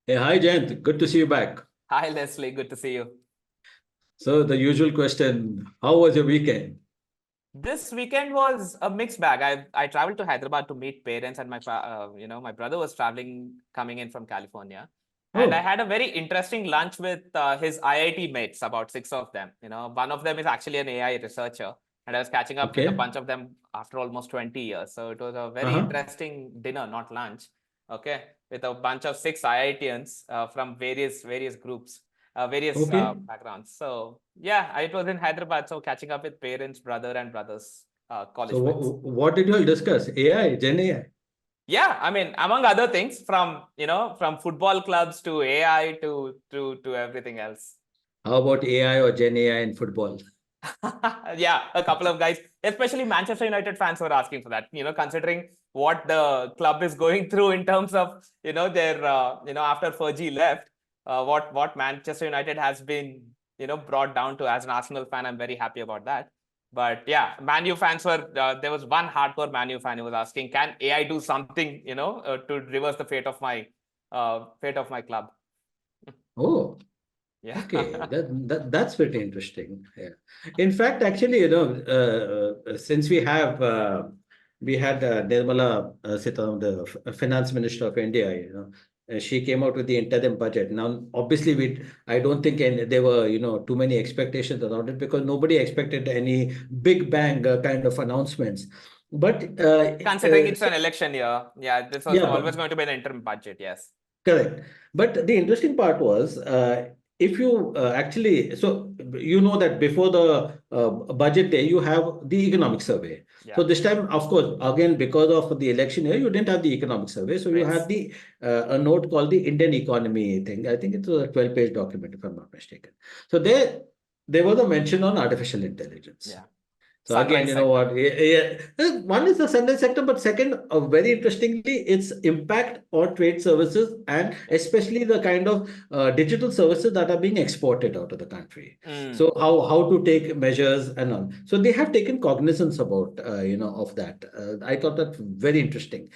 Hey, hi Jayant, good to see you back. Hi, Leslie. Good to see you. So the usual question, how was your weekend? This weekend was a mixed bag. I traveled to Hyderabad to meet parents, and my brother was traveling, coming in from California, and I Oh, had a very interesting lunch with his IIT mates, about six of them. One of them is actually an AI researcher, and I was catching up with a okay. bunch of them after almost 20 years. So it was a very Uh-huh. interesting dinner, not lunch. Okay, with a bunch of six IITians from various groups, various Okay. backgrounds. So yeah, it was in Hyderabad. So catching up with parents, brother and brothers, So college mates. what did you all discuss? AI, Gen AI. Yeah, I mean, among other things, from football clubs to AI to everything else. How about AI or Gen AI in football? Yeah, a couple of guys, especially Manchester United fans, were asking for that. Considering what the club is going through in terms of their after Fergie left, what Manchester United has been brought down to. As an Arsenal fan, I'm very happy about that. But yeah, Man U fans were there was one hardcore Man U fan who was asking, can AI do something to reverse the fate of my club? Oh, Yeah. okay. That's pretty interesting. Yeah. In fact, actually, since we had Nirmala Sitharaman, the finance minister of India, she came out with the interim budget. Now, obviously, I don't think there were, too many expectations around it because nobody expected any big bang kind of announcements. But Considering it's an election year, yeah, this was yeah, always going to be an interim budget. Yes. correct. But the interesting part was, if you actually, so you know that before the budget day, you have the economic survey. So Yeah. this time, of course, again, because of the election year, you didn't have the economic survey. So you had Rates. the a note called the Indian economy thing. I think it was a 12-page document, if I'm not mistaken. So there was a mention on artificial intelligence. Yeah. So again, Sunrise you know sector. what? One is the sunrise sector, but second, very interestingly, its impact on trade services and Yeah. especially the kind of digital services that are being exported out of the country. Mm. So how to take measures and all. So they have taken cognizance about of that. I thought that very interesting.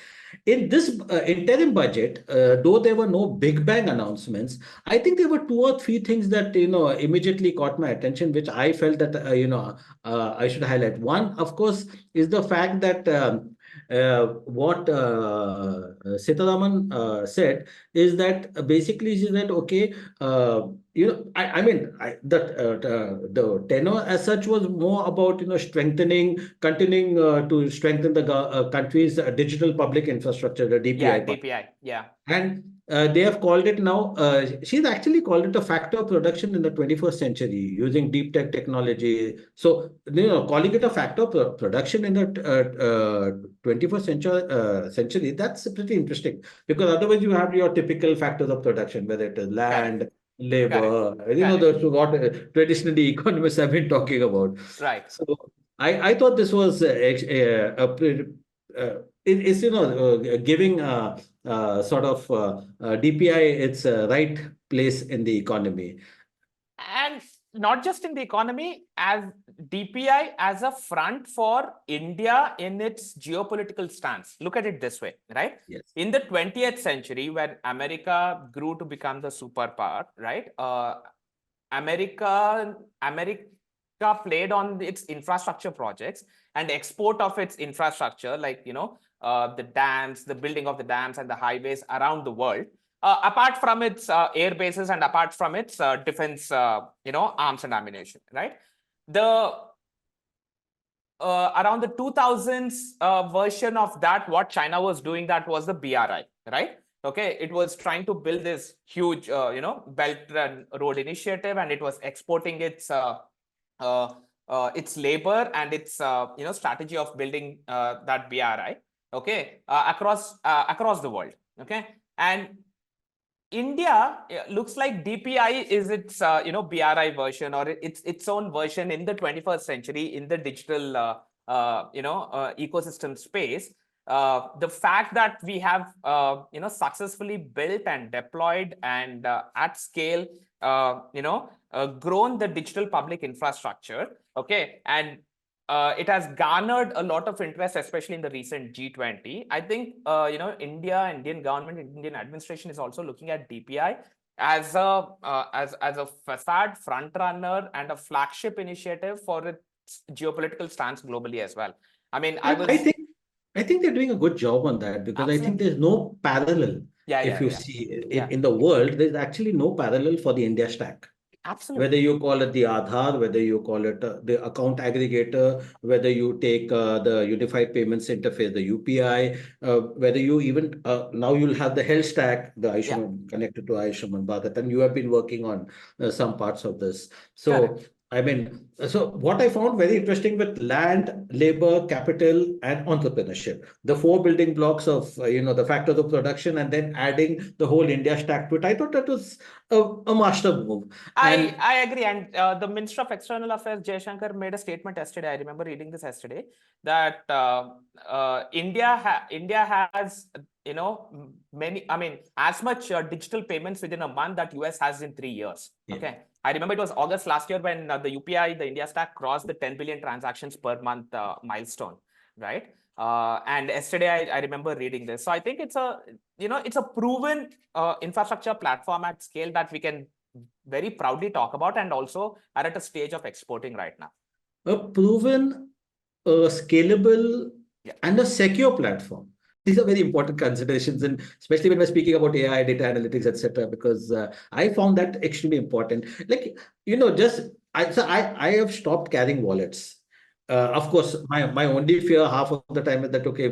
In this interim budget, though there were no big bang announcements, I think there were two or three things that immediately caught my attention, which I felt that I should highlight. One, of course, is the fact that what Sitaraman said is that basically she said, okay, I mean, the tenor as such was more about continuing to strengthen the country's digital public infrastructure, the DPI Yeah. part. DPI. Yeah. And they have called it now, she's actually called it a factor of production in the 21st century using deep tech technology. So, calling it a factor of production in the 21st century, that's pretty interesting because otherwise you have your typical factors of production, whether it is Correct. land, Correct. labor, Correct. the what traditionally economists have been talking about. Right. So, I thought this was it's giving sort of DPI its right place in the economy. And not just in the economy, as DPI as a front for India in its geopolitical stance. Look at it this way, right? Yes. In the 20th century, when America grew to become the superpower, right? America played on its infrastructure projects and export of its infrastructure, like the dams, the building of the dams and the highways around the world. Apart from its air bases and apart from its defense, arms and ammunition, right? The around the 2000s version of that, what China was doing, that was the BRI, right? Okay, it was trying to build this huge, Belt and Road Initiative, and it was exporting uh, its labor and its, strategy of building that BRI, okay, across the world, okay, and India looks like DPI is its BRI version, or its own version in the 21st century in the digital ecosystem space. The fact that we have successfully built and deployed and at scale grown the digital public infrastructure, okay, and it has garnered a lot of interest, especially in the recent G20. I think Indian government, Indian administration is also looking at DPI as a facade front runner and a flagship initiative for its geopolitical stance globally as well. I mean, I I, I was think I think they're doing a good job on that because I think absolutely, there's no parallel. yeah, If yeah, you yeah, see yeah, in the world, there's actually no parallel for the India stack. Whether absolutely, you call it the Aadhaar, whether you call it the account aggregator, whether you take the Unified Payments Interface, the UPI, whether you even now you'll have the health stack, the yeah, Ayushman connected to Ayushman Bharat, and you have been working on some parts of this. So, correct. I mean, so what I found very interesting with land, labor, capital, and entrepreneurship, the four building blocks of the factors of production, and then adding the whole India stack to it. I thought that was a master move. And I agree. And the Minister of External Affairs, Jaishankar, made a statement yesterday. I remember reading this yesterday that India has many. I mean, as much digital payments within a month that US has in 3 years. yeah. Okay, I remember it was August last year when the UPI, the India stack, crossed the 10 billion transactions per month milestone, right? And yesterday I remember reading this. So I think it's a proven infrastructure platform at scale that we can very proudly talk about, and also are at a stage of exporting right now. A proven, scalable, Yeah, and a secure platform. These are very important considerations, and especially when we're speaking about AI, data analytics, etc. Because I found that extremely important. Like just I have stopped carrying wallets. Of course, my only fear half of the time is that okay,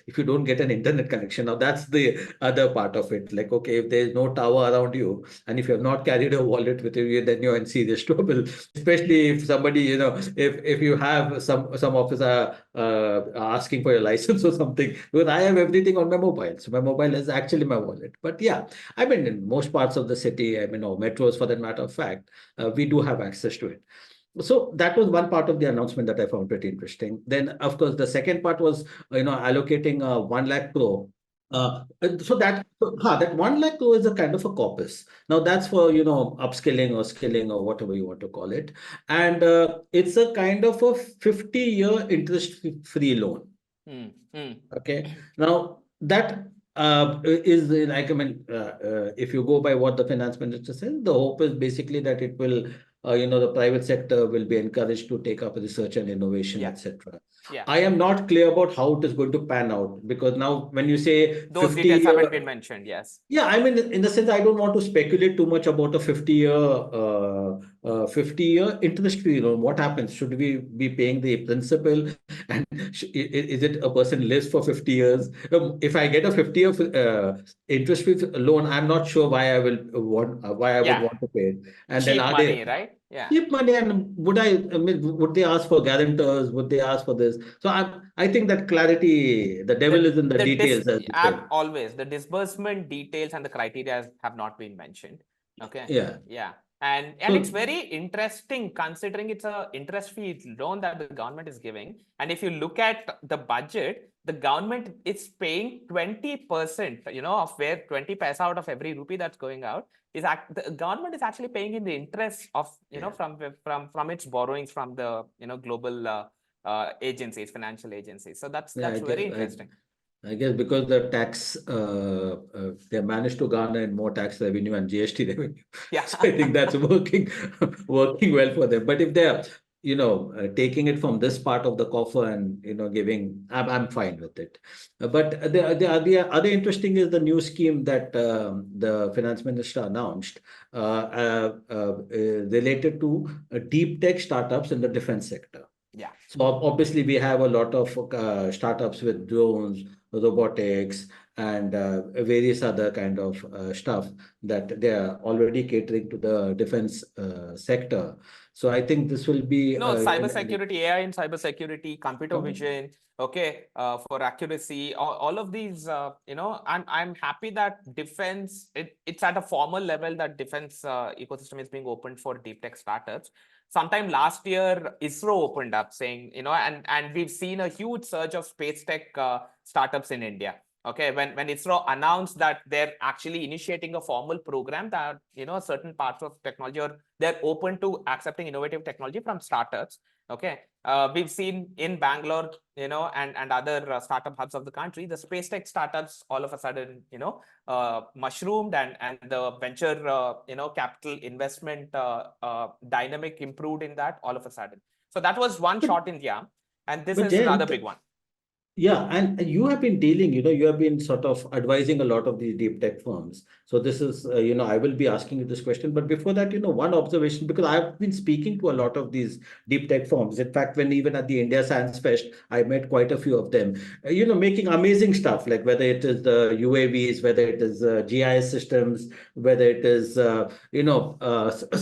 if you don't get an internet connection, now that's the other part of it. Like okay, if there's no tower around you, and if you have not carried a wallet with you, then you're in serious trouble. Especially if somebody, if you have some officer asking for your license or something, because I have everything on my mobile, so my mobile is actually my wallet. But yeah, I mean, in most parts of the city, I mean, or metros for that matter of fact, we do have access to it. So that was one part of the announcement that I found pretty interesting. Then, of course, the second part was allocating 1 lakh crore. That 1 lakh crore is a kind of a corpus. Now that's for upskilling or skilling or whatever you want to call it, and it's a kind of a 50-year interest-free loan. mm, mm. Okay. Now that is like, I mean, if you go by what the finance minister says, the hope is basically that it will, the private sector will be encouraged to take up research and innovation, Yeah, etc. yeah, I am not clear about how it is going to pan out because now when you say those 50 details haven't year, been mentioned. Yes, yeah, I mean, in the sense, I don't want to speculate too much about a 50-year interest-free loan. What happens? Should we be paying the principal? And is it a person lives for 50 years? If I get a 50-year interest-free loan, I'm not sure why I would yeah, want to pay it. And then cheap are they money, right? Yeah, cheap money? And I mean, would they ask for guarantors? Would they ask for this? So I think that clarity, the devil is in the details, as you said. always the disbursement details and the criteria have not been mentioned. Okay, Yeah. yeah, and it's So very interesting considering it's a interest free loan that the government is giving, and if you look at the budget, the government is paying 20%, of where 20 paisa out of every rupee that's going out the government is actually paying in the interest of yeah. from its borrowings from the global agencies, financial agencies. So Yeah, that's very interesting. I guess because the tax, they managed to garner in more tax revenue and GST revenue. Yeah, So I think that's working well for them. But if they're, taking it from this part of the coffer and, giving, I'm fine with it. But the other interesting is the new scheme that the finance minister announced related to deep tech startups in the defense sector. yeah. So obviously we have a lot of startups with drones, robotics, and various other kind of stuff that they are already catering to the defense sector. So I think this will be No, cybersecurity, AI in cybersecurity, computer vision, okay, for accuracy, all of these, I'm happy that defense, it's at a formal level that defense ecosystem is being opened for deep tech startups. Sometime last year, ISRO opened up saying, and we've seen a huge surge of space tech startups in India. Okay, when ISRO announced that they're actually initiating a formal program that certain parts of technology, or they're open to accepting innovative technology from startups. Okay. We've seen in Bangalore, and other startup hubs of the country, the space tech startups all of a sudden, mushroomed, and the venture, capital investment dynamic improved in that all of a sudden. So that was one But shot in the arm, and this but is another Jayant, big one. yeah, and you have been dealing, you have been sort of advising a lot of these deep tech firms. So this is, I will be asking you this question. But before that, one observation, because I've been speaking to a lot of these deep tech firms. In fact, when even at the India Science Fest, I met quite a few of them, making amazing stuff, like whether it is the UAVs, whether it is GIS systems, whether it is,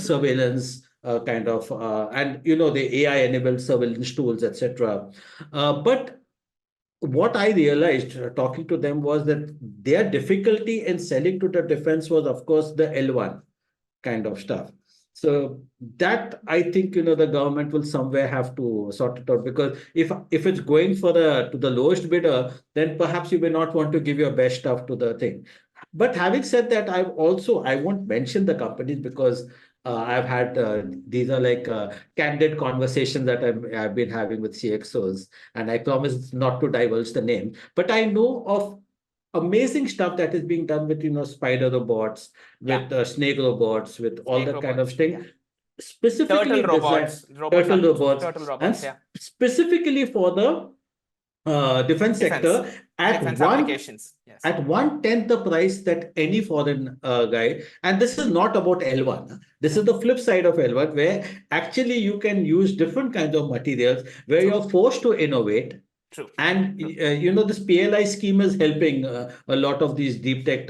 surveillance. Kind of and the AI enabled surveillance tools, etc. But what I realized talking to them was that their difficulty in selling to the defense was, of course, the L1 kind of stuff. So that I think the government will somewhere have to sort it out, because if it's going for the to the lowest bidder, then perhaps you may not want to give your best stuff to the thing. But having said that, I won't mention the companies, because I've had these are like candid conversations that I've been having with CXOs, and I promise not to divulge the name. But I know of amazing stuff that is being done with spider robots, Yeah. with snake robots, with all Snake that kind of robots. thing, Yeah. specifically Turtle designed robots, robots turtle are robots, turtle and robots. Yeah. specifically for the defense Defense, sector at defense one applications. Yes. at one tenth the price that any foreign guy. And this is not about L1. This Yeah. is the flip side of L1, where actually you can use different kinds of materials, where True. you're forced to innovate. True. And True. this PLI scheme is helping a lot of these deep tech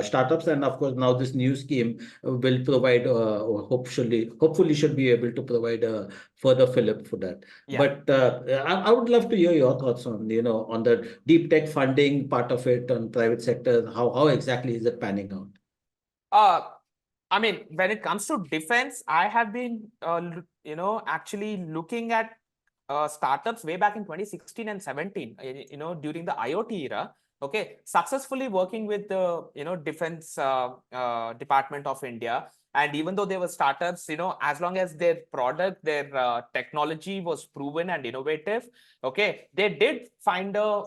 startups, and of course now this new scheme will provide, or hopefully should be able to provide a further fillip for that. Yeah. But I would love to hear your thoughts on on the deep tech funding part of it, on private sector. How exactly is it panning out? Uh, I mean, when it comes to defense, I have been, actually looking at startups way back in 2016 and 17, during the IoT era. Okay, successfully working with the, defense department of India. And even though they were startups, as long as their product, their technology was proven and innovative, okay, they did find the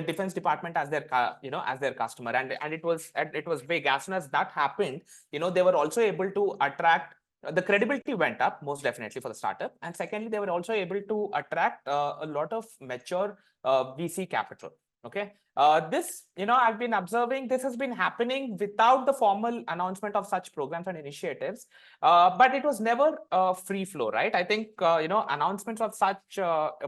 defense department as their as their customer, and it was big. As soon as that happened, they were also able to attract, the credibility went up most definitely for the startup, and secondly they were also able to attract a lot of mature VC capital. Okay, this, I've been observing this has been happening without the formal announcement of such programs and initiatives, but it was never free flow, right? I think announcements of such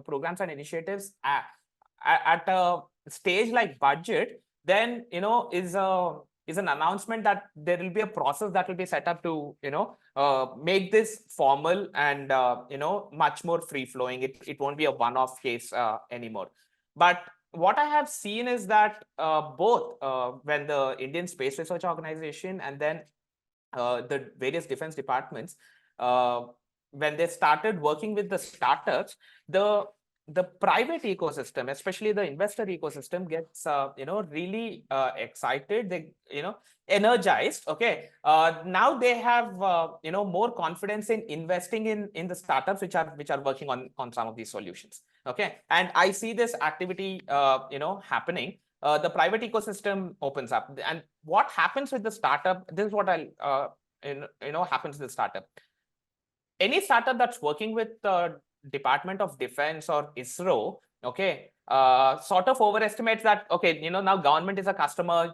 programs and initiatives at a stage like budget, then is an announcement that there will be a process that will be set up to make this formal and much more free flowing. It won't be a one-off case anymore. But what I have seen is that both when the Indian Space Research Organization and then the various defense departments, uh, when they started working with the startups, the private ecosystem, especially the investor ecosystem, gets really excited. They energized. Okay, now they have more confidence in investing in the startups which are working on some of these solutions. Okay, and I see this activity happening. The private ecosystem opens up, and what happens with the startup, this is what I'll happens with the startup. Any startup that's working with the Department of Defense or ISRO, okay, sort of overestimates that, okay, now government is a customer,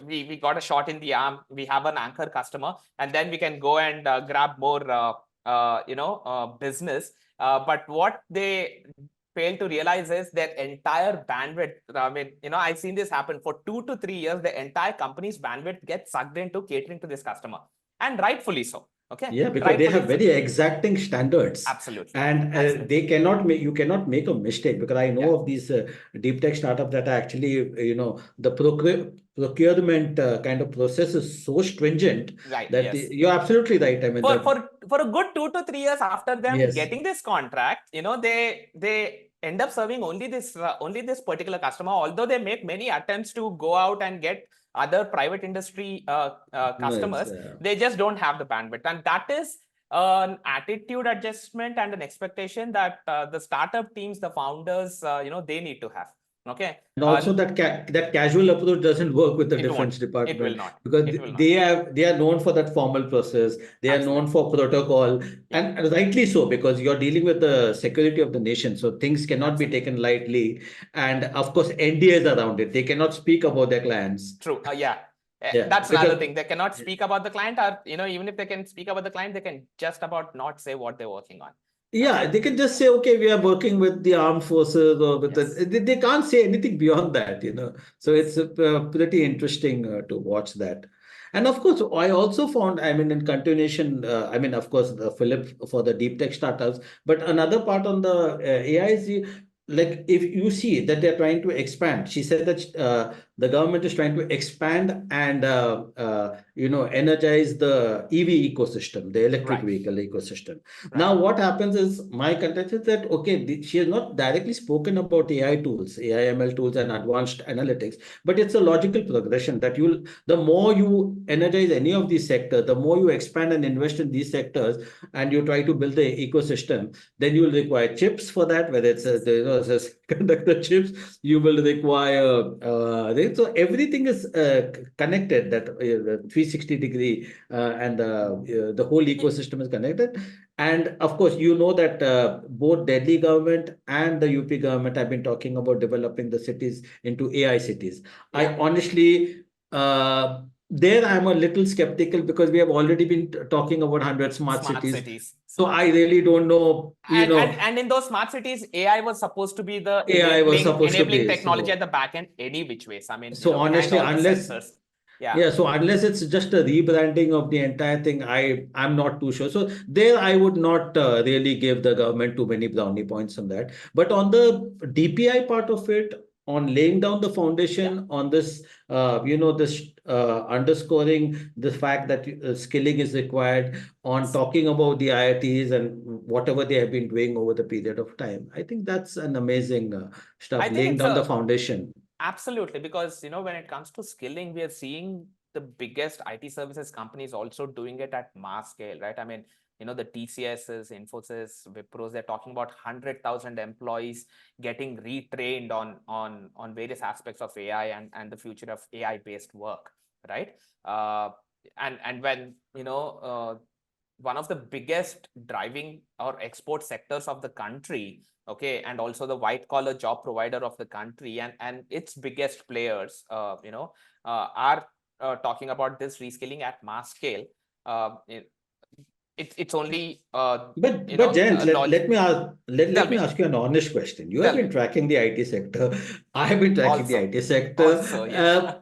we got a shot in the arm, we have an anchor customer, and then we can go and grab more business. But what they fail to realize is their entire bandwidth. I mean, I've seen this happen for 2 to 3 years. The entire company's bandwidth gets sucked into catering to this customer, and rightfully so. Okay, Yeah, because they have rightfully so. very exacting standards, Absolutely, and absolutely. they cannot make you cannot make a mistake, because I Yeah, know of these deep tech startups that are actually the procurement kind of process is so stringent right. that Yes. you're absolutely right. I mean For the for a good 2 to 3 years after them yes. getting this contract, they end up serving only this particular customer. Although they make many attempts to go out and get other private industry No, it's customers, they just don't have the bandwidth, and that is an attitude adjustment and an expectation that the startup teams, the founders, they need to have. Okay. And also that casual approach doesn't work with the It won't. defense It will department, not. because It will not. they are known for that formal process. They are known Absolutely. for protocol, Yeah. and rightly so, because you're dealing with the security of the nation. So things cannot be Absolutely. taken lightly. And of course, NDAs around it. They cannot speak about their clients. True. Yeah. Yeah, That's another because thing. They cannot speak about the client, or even if they can speak about the client, they can just about not say what they're working on. yeah, Okay. they can just say, okay, we are working with the armed forces or with the. Yes. They can't say anything beyond that. So it's Yes. pretty interesting to watch that. And of course, I also found, I mean, in continuation, I mean, of course, the Philip for the deep tech startups, but another part on the AI is like if you see that they're trying to expand. She said that the government is trying to expand and energize the EV ecosystem, the electric Right. vehicle ecosystem. Right. Now, what happens is my context is that, okay, she has not directly spoken about AI tools, AI ML tools, and advanced analytics, but it's a logical progression that the more you energize any of these sectors, the more you expand and invest in these sectors, and you try to build the ecosystem, then you will require chips for that, whether it's conductor chips, you will require, so everything is connected, that 360-degree, and the whole ecosystem is connected. And of course, you know that both Delhi government and the UP government have been talking about developing the cities into AI cities. I Yeah. honestly, there I'm a little skeptical, because we have already been talking about 100 smart Smart cities. cities. So Smart I cities. really don't know, And in those smart cities, AI was supposed to be the AI was supposed to enabling be. technology at So, the back end, any which ways. I mean, so behind honestly, all the unless sensors. Yeah. Yeah, so unless it's just a rebranding of the entire thing, I'm not too sure. So there, I would not really give the government too many brownie points on that. But on the DPI part of it, on laying down the Yeah. foundation, on this underscoring the fact that skilling is required, on Yes. talking about the IITs and whatever they have been doing over the period of time, I think that's an amazing stuff, I think laying it's down the a foundation. Absolutely, because when it comes to skilling, we are seeing the biggest IT services companies also doing it at mass scale, right? I mean, the TCSs, Infosys, Wipros, they're talking about 100,000 employees getting retrained on various aspects of AI and the future of AI based work, right? And when one of the biggest driving or export sectors of the country, okay, and also the white collar job provider of the country, and its biggest players are talking about this reskilling at mass scale. It's only But Jayant, let me ask tell let me me ask you an honest question. You have tell been me tracking the IT sector. I have been tracking the also IT sector. also yeah.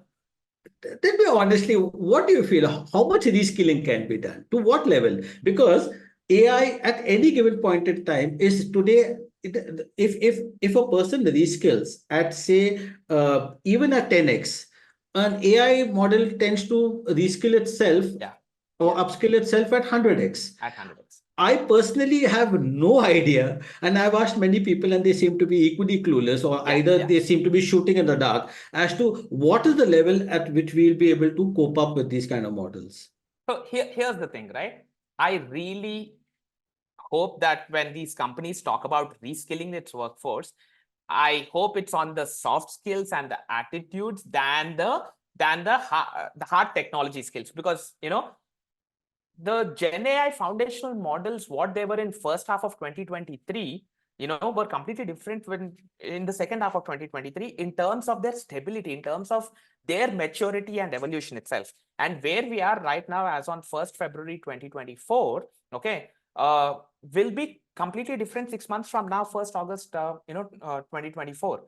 Tell me honestly, what do you feel? How much reskilling can be done? To what level? Because AI at any given point in time is today. If a person reskills at, say, even at 10x, an AI model tends to reskill itself Yeah. or Yeah. upskill itself at 100x. At 100x. I personally have no idea, and I've asked many people, and they seem to be equally clueless, or Yeah. either Yeah. they seem to be shooting in the dark as to what is the level at which we'll be able to cope up with these kind of models. So here's the thing, right? I really hope that when these companies talk about reskilling its workforce, I hope it's on the soft skills and the attitudes than the hard technology skills, because the Gen AI foundational models, what they were in first half of 2023, were completely different when in the second half of 2023 in terms of their stability, in terms of their maturity and evolution itself. And where we are right now, as on 1st February 2024, okay, will be completely different 6 months from now, 1st August, 2024.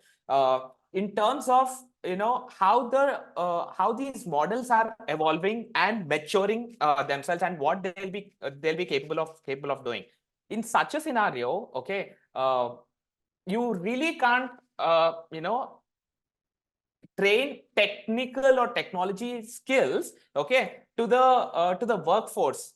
In terms of how these models are evolving and maturing themselves, and what they'll be capable of doing in such a scenario. Okay, you really can't train technical or technology skills, okay, to the workforce.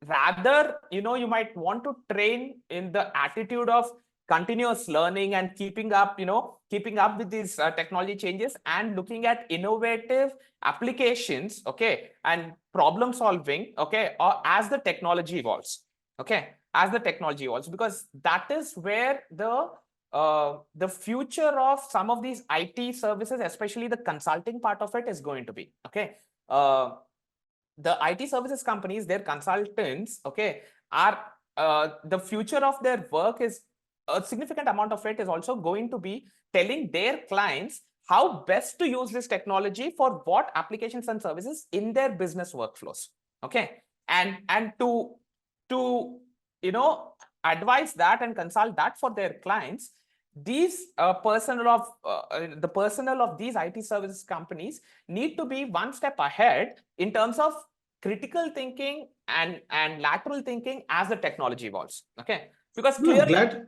Rather, you might want to train in the attitude of continuous learning and keeping up with these technology changes and looking at innovative applications, okay, and problem solving, okay, or as the technology evolves. okay, as the technology evolves, because that is where the future of some of these IT services, especially the consulting part of it, is going to be. Okay, the IT services companies, their consultants, okay, are the future of their work is a significant amount of it is also going to be telling their clients how best to use this technology for what applications and services in their business workflows. Okay, and to advise that and consult that for their clients, these the personnel of these IT services companies need to be one step ahead in terms of critical thinking and lateral thinking as the technology evolves. Okay, because No, I'm clearly, glad.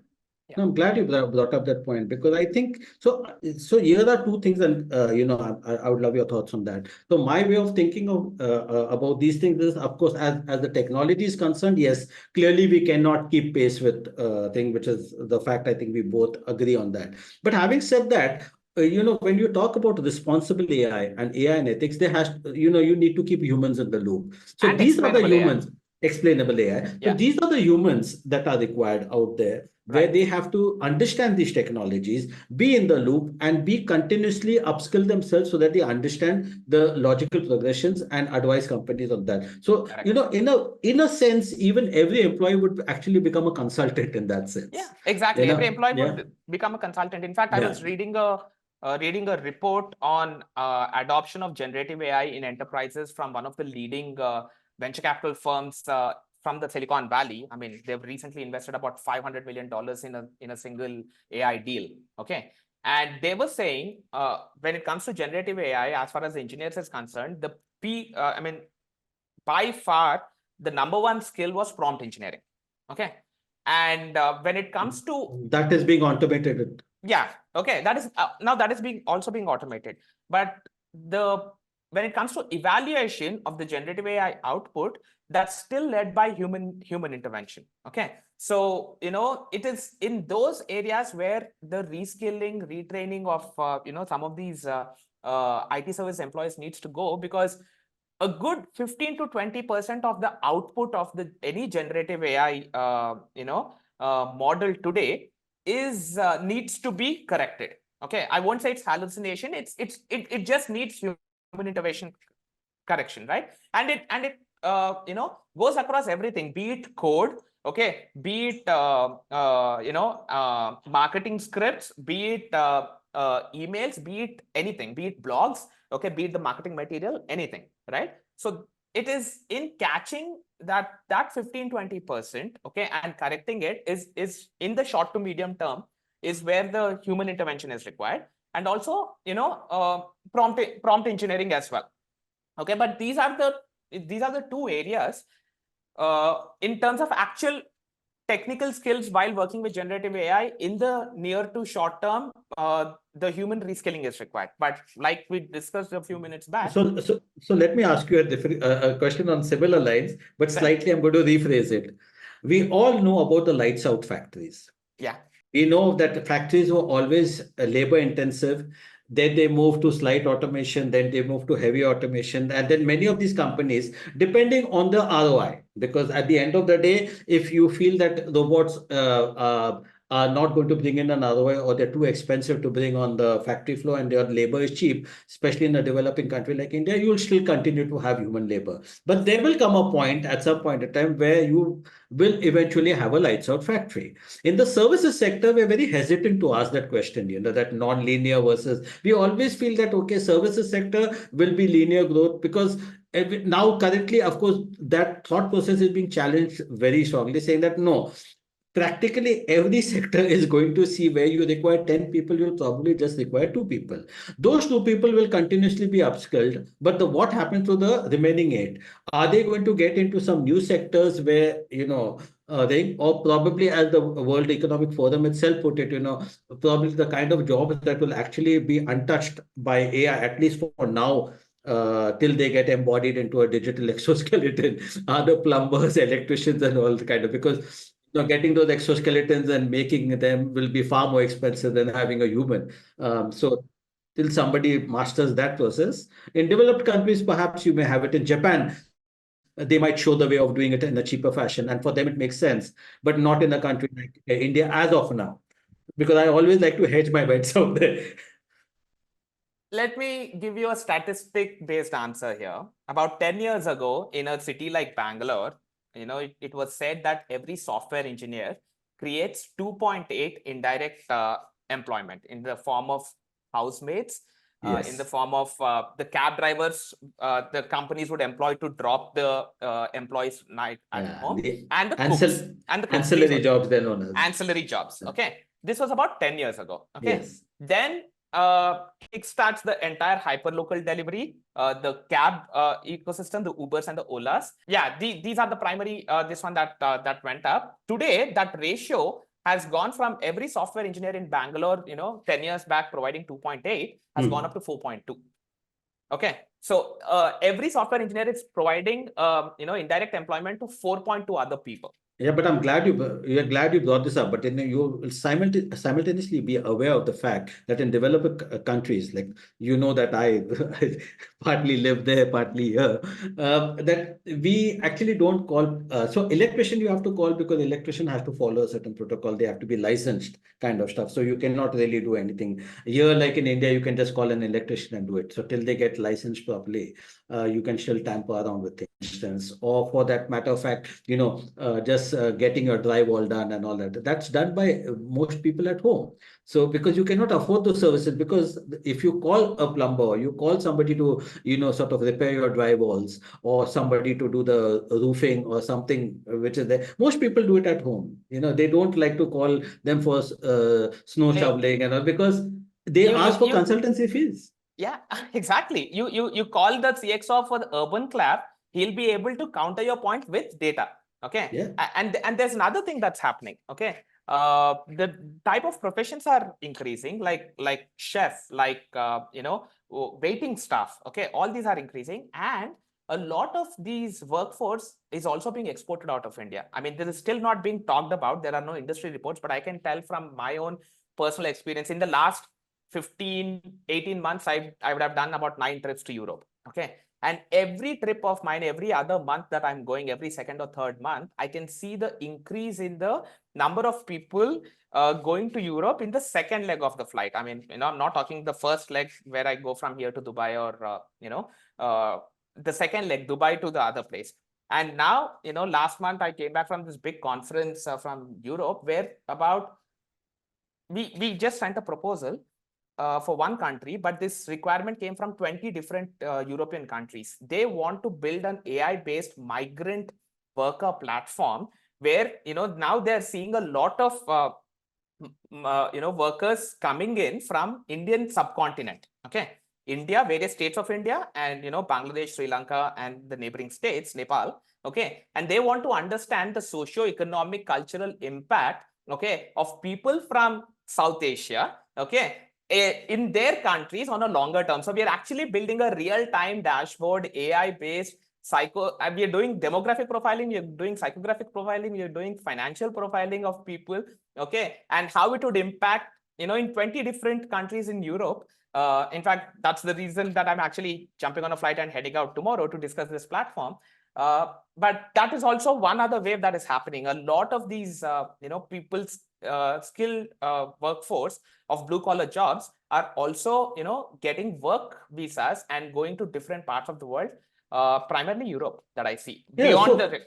yeah, No, I'm glad you brought up that point, because I think so. So here are two things, and I would love your thoughts on that. So my way of thinking of about these things is, of course, as the technology is concerned, yes, clearly we cannot keep pace with thing, which is the fact. I think we both agree on that. But having said that, when you talk about responsible AI and AI and ethics, there has, you need to keep humans in the loop. So and these are the explainable AI. humans, explainable AI. So Yeah, these are the humans that are required out there, where right. they have to understand these technologies, be in the loop, and be continuously upskill themselves so that they understand the logical progressions and advise companies on that. So, Correct. in a sense, even every employee would actually become a consultant in that Yeah, sense. exactly. Every employee Yeah, would become a consultant. In fact, I yeah. was reading a report on adoption of generative AI in enterprises from one of the leading venture capital firms from the Silicon Valley. I mean, they've recently invested about $500 million in a single AI deal. Okay, and they were saying when it comes to generative AI, as far as the engineers is concerned, I mean, by far the number one skill was prompt engineering. Okay, and when it comes to, That is being automated. yeah, okay, that is now that is being automated, but the when it comes to evaluation of the generative AI output, that's still led by human intervention. Okay, so it is in those areas where the reskilling, retraining of some of these IT service employees needs to go, because a good 15 to 20% of the output of the any generative AI model today is needs to be corrected. Okay, I won't say it's hallucination. It just needs human intervention correction, right? And it goes across everything, be it code, okay, be it marketing scripts, be it emails, be it anything, be it blogs, okay, be it the marketing material, anything, right? So it is in catching that 15-20%, okay, and correcting it is in the short to medium term is where the human intervention is required, and also prompt engineering as well. Okay, but these are the two areas in terms of actual technical skills while working with generative AI. In the near to short term, the human reskilling is required, but like we discussed a few minutes back, So let me ask you a question on similar lines, but right? slightly I'm going to rephrase it. We all know about the lights out factories. Yeah, We know that factories were always labor intensive. Then they moved to slight automation. Then they moved to heavy automation. And then many of these companies, depending on the ROI, because at the end of the day, if you feel that robots are not going to bring in an ROI, or they're too expensive to bring on the factory floor and their labor is cheap, especially in a developing country like India, you will still continue to have human labor. But there will come a point at some point in time where you will eventually have a lights out factory. In the services sector, we're very hesitant to ask that question, that non-linear versus, we always feel that, okay, services sector will be linear growth, because now currently, of course, that thought process is being challenged very strongly, saying that no, practically every sector is going to see where you require 10 people, you'll probably just require 2 people. Those 2 people will continuously be upskilled, but what happens to the remaining 8? Are they going to get into some new sectors where, or probably, as the World Economic Forum itself put it, probably the kind of jobs that will actually be untouched by AI, at least for now, till they get embodied into a digital exoskeleton, are the plumbers, electricians, and all the kind of, because getting those exoskeletons and making them will be far more expensive than having a human. So till somebody masters that process. In developed countries, perhaps you may have it. In Japan, they might show the way of doing it in a cheaper fashion, and for them it makes sense, but not in a country like India as of now, because I always like to hedge my bets out there. Let me give you a statistic based answer here. About 10 years ago, in a city like Bangalore, it was said that every software engineer creates 2.8 indirect employment in the form of housemates, in the Yes. form of the cab drivers the companies would employ to drop the employees night at Yeah. home, The and the cooks. These ancillary were jobs, they're known as. ancillary jobs. Okay. This was about 10 years ago. Okay. Yes. Then kickstarts the entire hyperlocal delivery, the cab ecosystem, the Ubers and the Olas. Yeah, these are the primary, this one that went up. Today, that ratio has gone from every software engineer in Bangalore, 10 years back providing 2.8, has gone up to 4.2. Okay. So every software engineer is providing, indirect employment to 4.2 other people. Yeah, but you're glad you brought this up. But then you will simultaneously be aware of the fact that in developed countries, like that I partly live there, partly here, that we actually don't call. So electrician you have to call because electrician has to follow a certain protocol. They have to be licensed, kind of stuff. So you cannot really do anything here. Like in India, you can just call an electrician and do it. So till they get licensed properly, you can still tamper around with things. Or for that matter of fact, just getting your drywall done and all that. That's done by most people at home. So because you cannot afford those services, because if you call a plumber, you call somebody to, sort of repair your drywalls, or somebody to do the roofing or something which is there. Most people do it at home. They don't like to call them for snow Hey, shoveling and all, because they you ask for you consultancy fees. Yeah, exactly. You call the CXO for the urban clap, he'll be able to counter your point with data. Okay. Yeah. And there's another thing that's happening. Okay. The type of professions are increasing, like chef, like waiting staff. Okay, all these are increasing, and a lot of these workforce is also being exported out of India. I mean, this is still not being talked about. There are no industry reports, but I can tell from my own personal experience in the last 15, 18 months, I would have done about 9 trips to Europe. Okay. And every trip of mine, every other month that I'm going, every second or third month, I can see the increase in the number of people going to Europe in the second leg of the flight. I mean, I'm not talking the first leg where I go from here to Dubai, or, the second leg, Dubai to the other place. And now, last month I came back from this big conference from Europe, where about we just sent a proposal for one country, but this requirement came from 20 different European countries. They want to build an AI-based migrant worker platform where, now they're seeing a lot of, workers coming in from Indian subcontinent. Okay. India, various states of India, and, Bangladesh, Sri Lanka, and the neighboring states, Nepal. Okay. And they want to understand the socio-economic cultural impact, okay, of people from South Asia, okay, in their countries on a longer term. So we are actually building a real-time dashboard, AI-based we are doing demographic profiling, we are doing psychographic profiling, we are doing financial profiling of people, okay, and how it would impact, in 20 different countries in Europe. In fact, that's the reason that I'm actually jumping on a flight and heading out tomorrow to discuss this platform. But that is also one other wave that is happening. A lot of these, people's skilled workforce of blue collar jobs are also, getting work visas and going to different parts of the world, primarily Europe, that I see Yeah. beyond the.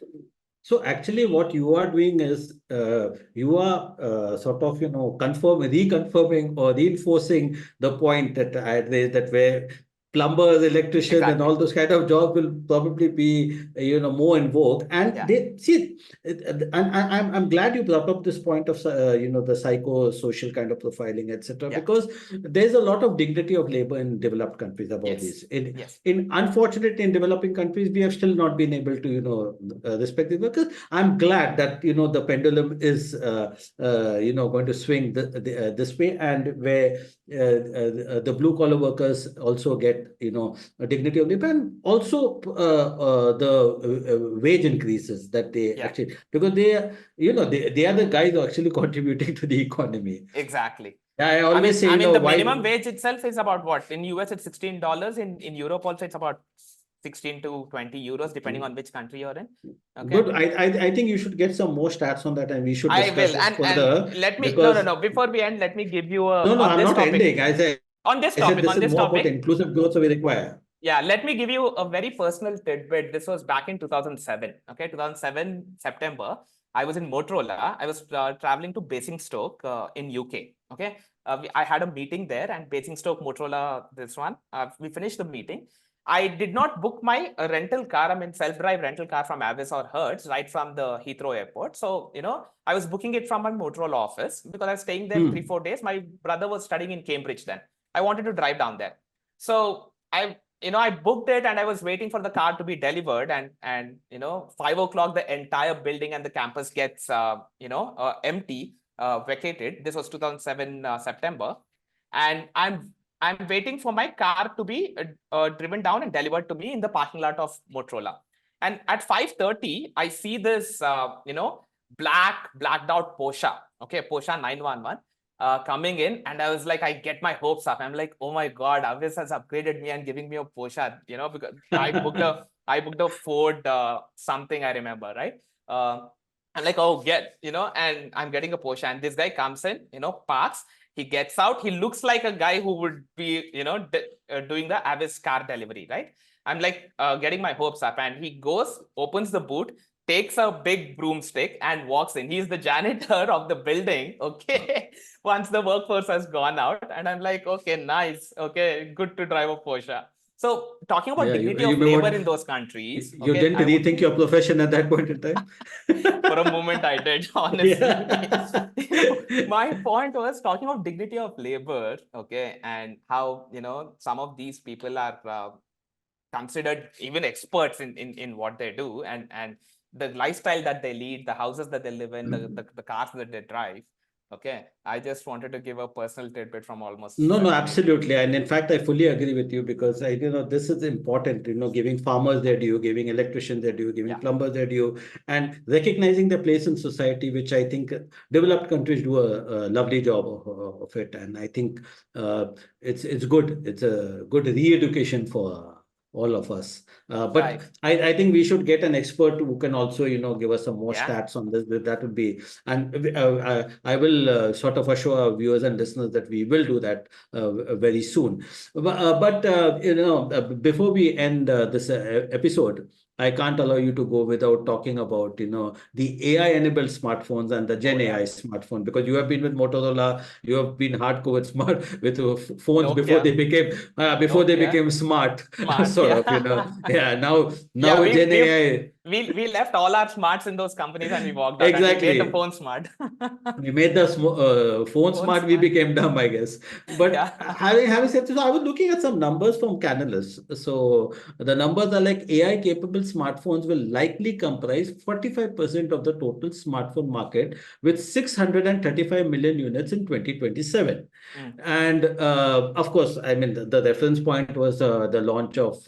So actually, what you are doing is you are sort of reconfirming or reinforcing the point that I had raised, that where plumbers, electricians, and Exactly. all those kind of jobs will probably be more in vogue. And Yeah. they see, and I'm glad you brought up this point of the psycho-social kind of profiling, etc. Yeah. Because there's a lot of dignity of labor in developed countries about Yes. this. Yes. Unfortunately, in developing countries, we have still not been able to respect the workers. I'm glad that the pendulum is going to swing this way, and where the blue collar workers also get a dignity of labor, and also the wage increases that they Yeah. actually, because they are they are the guys who are actually contributing to the economy. Exactly. I I always mean, say the why. minimum wage itself is about what? In US, it's $16. In Europe also, it's about 16 to 20 euros, depending on which country you're in. Okay. Good. I think you should get some more stats on that, and we should I discuss will. this And further let me, no, no, because no. Before we end, let me give you a, no, no, on I'm this not topic, ending. I said this on is this more about topic. inclusive growth, so we require. Yeah, let me give you a very personal tidbit. This was back in 2007. Okay, 2007 September. I was in Motorola. I was traveling to Basingstoke in UK. Okay, I had a meeting there, and Basingstoke, Motorola, this one. We finished the meeting. I did not book my rental car. I mean, self-drive rental car from Avis or Hertz right from the Heathrow airport. So, I was booking it from my Motorola office because I was staying there 3-4 days. My brother was studying in Cambridge then. I wanted to drive down there. So I booked it and I was waiting for the car to be delivered, and 5 o'clock, the entire building and the campus gets empty, vacated. This was 2007 September, and I'm waiting for my car to be driven down and delivered to me in the parking lot of Motorola. And at 5:30, I see this blacked out Porsche, Porsche 911, coming in, and I was like, I get my hopes up. I'm like, oh my God, Avis has upgraded me and giving me a Porsche, because I booked a Ford something, I remember, right? I'm like, oh, and I'm getting a Porsche, and this guy comes in, parks, he gets out, he looks like a guy who would be, doing the Avis car delivery, right? I'm like getting my hopes up, and he goes, opens the boot, takes a big broomstick and walks in. He's the janitor of the building. Okay. Once the workforce has gone out, and I'm like, okay, nice. Okay, good to drive a Porsche. So talking about Yeah, dignity you of may labor want in those countries, you okay, didn't I would rethink your profession at that point in time. for a moment I did, honestly. Yeah. My point was talking about dignity of labor, okay, and how some of these people are considered even experts in what they do, and the lifestyle that they lead, the houses that they live in, the cars that they drive. Okay, I just wanted to give a personal tidbit from almost No, no, 20 years. absolutely. And in fact, I fully agree with you because this is important, giving farmers their due, giving electricians their due, giving Yeah, plumbers their due, and recognizing their place in society, which I think developed countries do a lovely job of it. And I think it's good. It's a good re-education for all of us. But right. I think we should get an expert who can also, give us some more Yeah, stats on this. That would be, and I will sort of assure our viewers and listeners that we will do that very soon. But before we end this episode, I can't allow you to go without talking about the AI-enabled smartphones and the oh Gen yeah, AI smartphone, because you have been with Motorola, you have been hardcore with smart with phones Nokia, before they Nokia, became smart, smart. sort Yeah. of. Yeah, now Yeah, with Gen AI, we left all our smarts in those companies and we walked out and we made the exactly. phone smart. We made the phone Phone smart, we smart. became dumb, I guess. But Yeah. having said so, I was looking at some numbers from Canalys. So the numbers are like AI capable smartphones will likely comprise 45% of the total smartphone market with 635 million units in 2027. Mm. And of course, I mean, the reference point was the launch of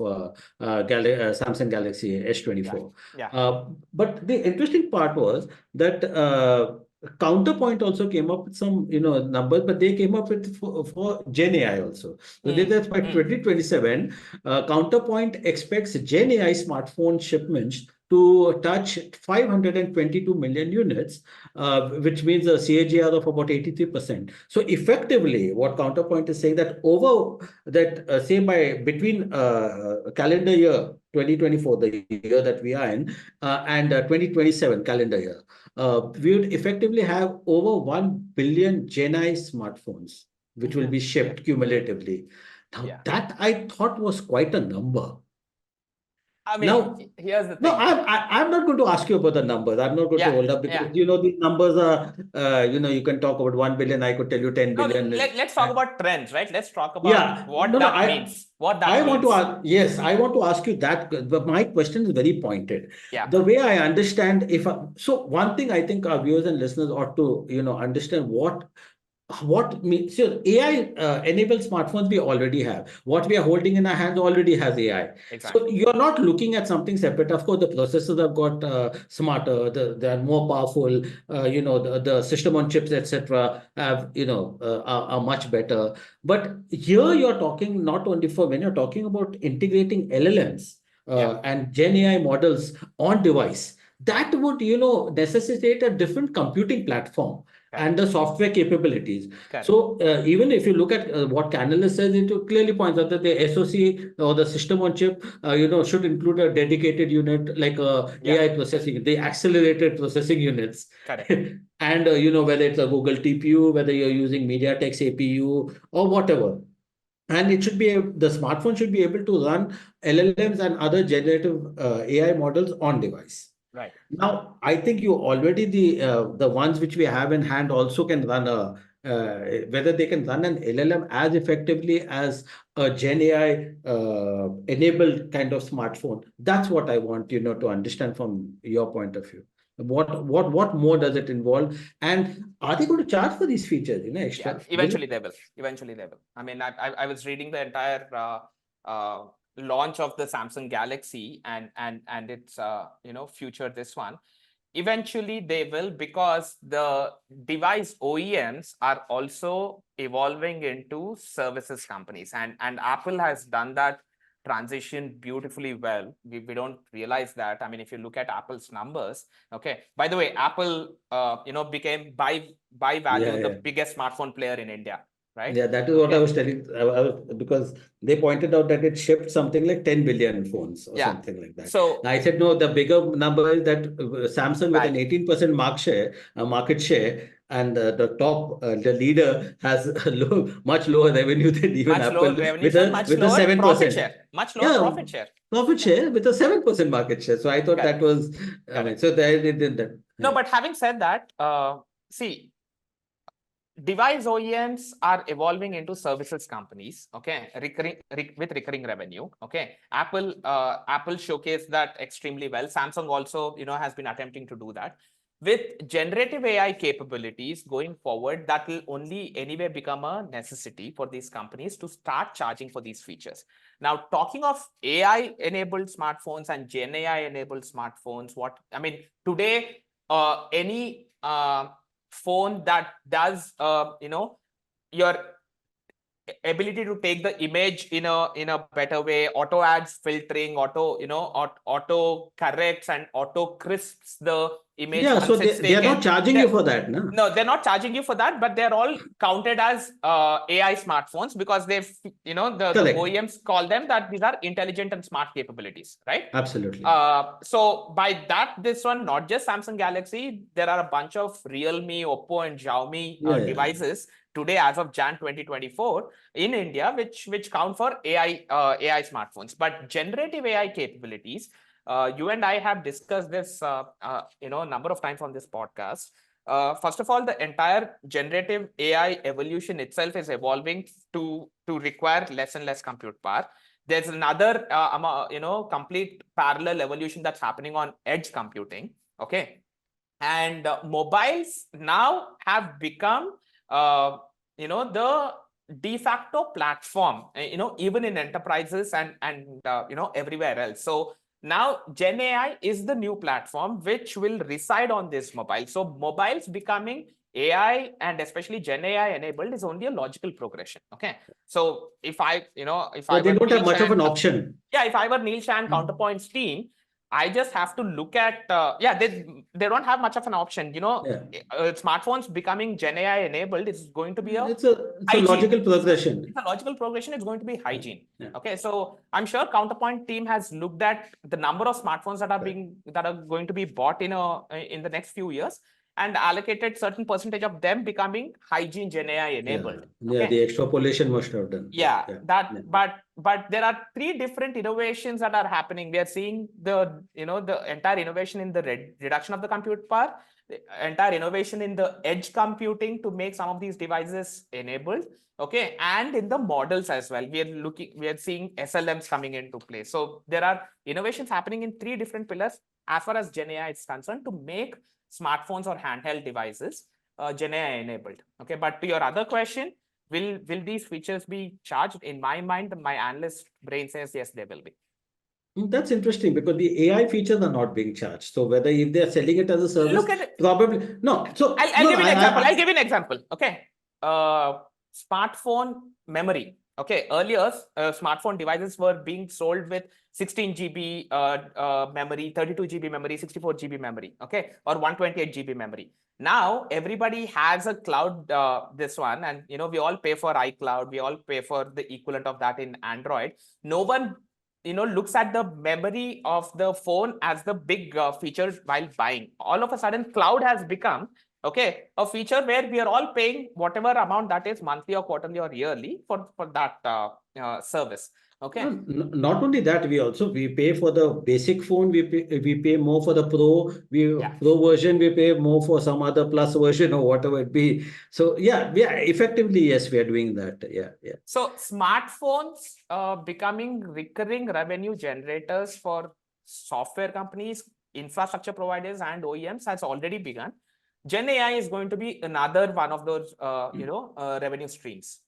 Samsung Galaxy Yeah. S24. Yeah. But the interesting part was that Counterpoint also came up with some, numbers, but they came up with for Gen AI also. So they Mm. said by Mm. 2027, Counterpoint expects Gen AI smartphone shipments to touch 522 million units, which means a CAGR of about 83%. So effectively, what Counterpoint is saying that over that, say by between calendar year 2024, the year that we are in, and 2027 calendar year, we would effectively have over 1 billion Gen I smartphones, which will be Yeah. shipped cumulatively. Now, Yeah. that I thought was quite a number. I mean, Now, here's the no, thing. I'm not going to ask you about the numbers. I'm not going to Yeah. hold up because Yeah. these numbers are you can talk about 1 billion. I could tell you 10 No, billion. let's talk about trends, right? Let's talk about Yeah, what no, that means. What I that want to means. ask, yes, I want to ask you that, but my question is very pointed. Yeah. The way I understand, so one thing I think our viewers and listeners ought to, understand what means. So AI enabled smartphones we already have. What we are holding in our hands already has AI. So Exactly. you're not looking at something separate. Of course, the processors have got smarter, they are more powerful. The system on chips, etc., have are much better. But here you're talking not only for when you're talking about integrating LLMs. and Gen AI models on device, that would, necessitate a different computing platform and the software capabilities. So even if you look at what Canalys says, it clearly points out that the SoC or the system on chip, should include a dedicated unit like AI processing, the accelerated processing units. And, whether it's a Google TPU, whether you're using MediaTek's APU or whatever. And it should be the smartphone should be able to run LLMs and other generative AI models on device. Right. Now, I think you already the ones which we have in hand also can run whether they can run an LLM as effectively as a Gen AI enabled kind of smartphone. That's what I want to understand from your point of view. What more does it involve, and are they going to charge for these features? Extra. Yeah, eventually they will. Eventually they will. I mean, I was reading the entire launch of the Samsung Galaxy and its future. This one, eventually they will, because the device OEMs are also evolving into services companies, and Apple has done that transition beautifully well. We don't realize that. I mean, if you look at Apple's numbers, okay, by the way, Apple became by value the biggest smartphone player in India. Right? Yeah, that is what I was telling. Because they pointed out that it shipped something like 10 billion phones or something like that. So I said, no, the bigger number is that Samsung with an 18% market share, and the top, the leader has much lower revenue than even much Apple lower revenue share, much with a lower 7%. profit share, much lower profit share. Profit share with a 7% market share. So I thought that was, I mean, so they did that. No, but having said that, see, device OEMs are evolving into services companies, okay, with recurring revenue. Okay, Apple showcased that extremely well. Samsung also, has been attempting to do that. With generative AI capabilities going forward, that will only anyway become a necessity for these companies to start charging for these features. Now, talking of AI-enabled smartphones and Gen AI-enabled smartphones, today, any phone that does your ability to take the image in a better way, auto adds filtering, auto corrects and auto crisps the image. Yeah, so they're not charging you for that, no? No, they're not charging you for that, but they're all counted as AI smartphones, because they've, the OEMs call them that these are intelligent and smart capabilities, right? Absolutely. So by that, this one, not just Samsung Galaxy, there are a bunch of Realme, Oppo, and Xiaomi devices today, as of Jan 2024, in India, which count for AI smartphones. But generative AI capabilities, you and I have discussed this a number of times on this podcast. First of all, the entire generative AI evolution itself is evolving to require less and less compute power. There's another complete parallel evolution that's happening on edge computing. Okay, and mobiles now have become the de facto platform, even in enterprises and everywhere else. So now Gen AI is the new platform which will reside on this mobile. So mobiles becoming AI and especially Gen AI enabled is only a logical progression. Okay, so if I they don't have much of an option. Yeah, if I were Neil Shah and Counterpoint's team, I just have to look at they don't have much of an option. Smartphones becoming Gen AI enabled is going to be it's a logical progression. It's a logical progression. It's going to be hygiene. Okay, so I'm sure Counterpoint team has looked at the number of smartphones that are going to be bought in the next few years, and allocated certain percentage of them becoming hygiene Gen AI enabled. Yeah, the extrapolation must have done. But there are three different innovations that are happening. We are seeing the entire innovation in the reduction of the compute power, the entire innovation in the edge computing to make some of these devices enabled. Okay, and in the models as well, we are seeing SLMs coming into play. So there are innovations happening in three different pillars as far as Gen AI is concerned to make smartphones or handheld devices Gen AI enabled. Okay, but to your other question, will these features be charged? In my mind, my analyst brain says yes, they will be. That's interesting, because the AI features are not being charged. So whether if they are selling it as a service, look at it. Probably no. So I'll give you an example. I'll give you an example. Okay, smartphone memory. Okay, earlier smartphone devices were being sold with 16 GB memory, 32 GB memory, 64 GB memory, okay, or 128 GB memory. Now everybody has a cloud, this one, and we all pay for iCloud, we all pay for the equivalent of that in Android. No one looks at the memory of the phone as the big feature while buying. All of a sudden, cloud has become a feature where we are all paying whatever amount that is monthly or quarterly or yearly for that service. Okay. Not only that, we pay for the basic phone. We pay more for the Yeah. pro version. We pay more for some other plus version or whatever it be. So yeah, effectively yes, we are doing that. Yeah. So smartphones becoming recurring revenue generators for software companies, infrastructure providers, and OEMs has already begun. Gen AI is going to be another one of those revenue streams.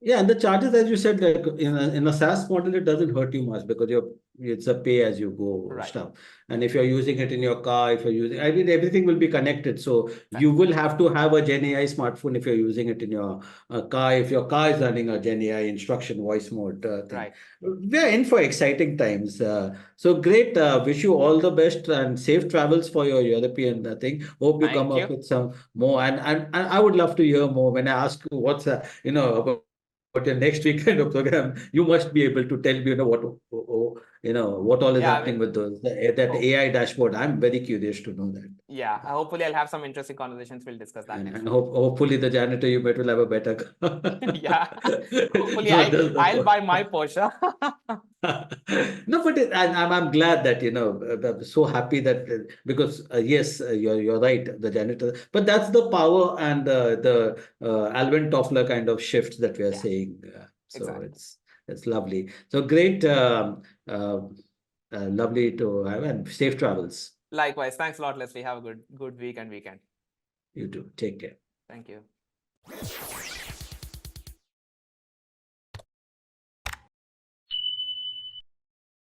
Yeah, and the charges, as you said, like in a SaaS model, it doesn't hurt you much because it's a pay as you go Right. stuff. And if you're using it in your car, if you're using, I mean, everything will be connected. So Right. you will have to have a Gen AI smartphone if you're using it in your car. If your car is running a Gen AI instruction voice mode thing, Right. we are in for exciting times. So great. Wish you all the best and safe travels for your European thing. Hope you come Thank up you. with some more. And I would love to hear more when I ask you what's about your next week kind of program, you must be able to tell me, what all is Yeah. happening with that Oh, AI dashboard. I'm very curious to know that. yeah. Hopefully, I'll have some interesting conversations. We'll discuss that And next and week. hopefully the janitor you met will have a better car. Yeah. Hopefully, Not just the I'll buy my Porsche. No, but I'm glad that I'm so happy that because yes, you're right, the janitor, but that's the power and the Alvin Toffler kind of shifts that we are Yeah. seeing. So Exactly. it's lovely. So great, lovely to have and safe travels. Likewise. Thanks a lot, Leslie. Have a good week and weekend. You too. Take care. Thank you.